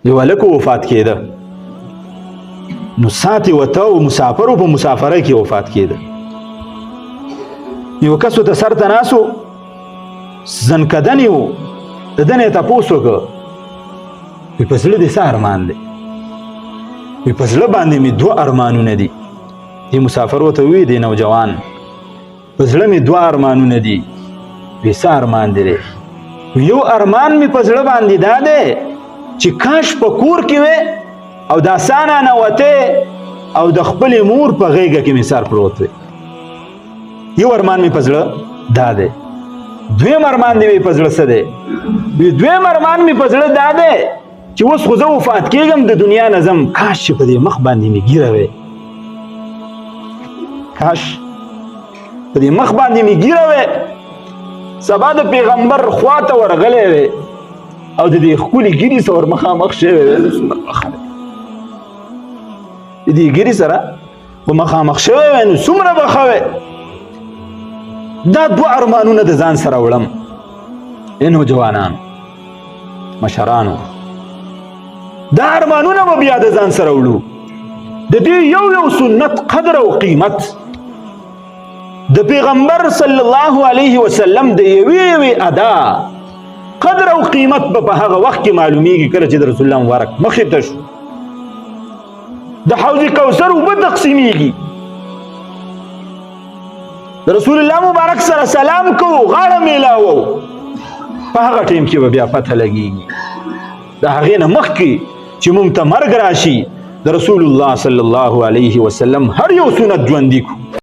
یو هلک وفات کېده، نو ساعت یې وته او مسافر په مسافرۍ کې وفات کېده. یو کس ورته سر ته ناست و، زنکدن یې و، د ده نه یې تپوس وکړه، وایي په زړه دې څه ارمان دی؟ وایي په زړه باندې مې دوه ارمانونه دي. دې مسافر ورته ووایي دی نوجوان په زړه مې دوه ارمانونه دي. وایي څه ارمان دی؟ یو ارمان مې په زړه باندې دا دی چې کاش په کور کې وې او د اسانه ننوتې او د خپلې مور په غېږه کې مې سر پروت وی. یو ارمان مې په زړه دا دی. دویم ارمان دې په زړه څه دی؟ دویم ارمان مې په زړه دا دی چې اوس خو زه وفات کېږم د دنیا نه ځم، کاش چې په دې مخ باندې مې ږیره وی، کاش په دې مخ باندې مې ږیره وی، سبا د پیغمبر خوا ته ورغلی وی او د دې ښکلي ږیرې سره ور مخامخ شوی وی. د دې ږیرې سره ور مخامخ شوی وی، نو څومره به ښه وی. دا دوه ارمانونه د ځان سره وړم. ای نوجوانانو، مشرانو، دا ارمانونه به بیا د ځان سره وړو. د دې یو یو سنت قدر او قیمت د پیغمبر صلی الله علیه وسلم د یوې یوې ادا قدر او قیمت به په هغه وخت کې معلومیږي کله چې د رسول الله مبارک مخې ته شو، د حوض کوثر اوبه تقسیمیږي، د رسول الله مبارک سره سلام کوو، غاړه میلاوو، په هغه ټیم کې به بیا پته لګیږي د هغې نه مخکې چې موږ ته مرګ راشي د رسول الله صلی الله علیه وسلم هر یو سنت ژوندي کړو.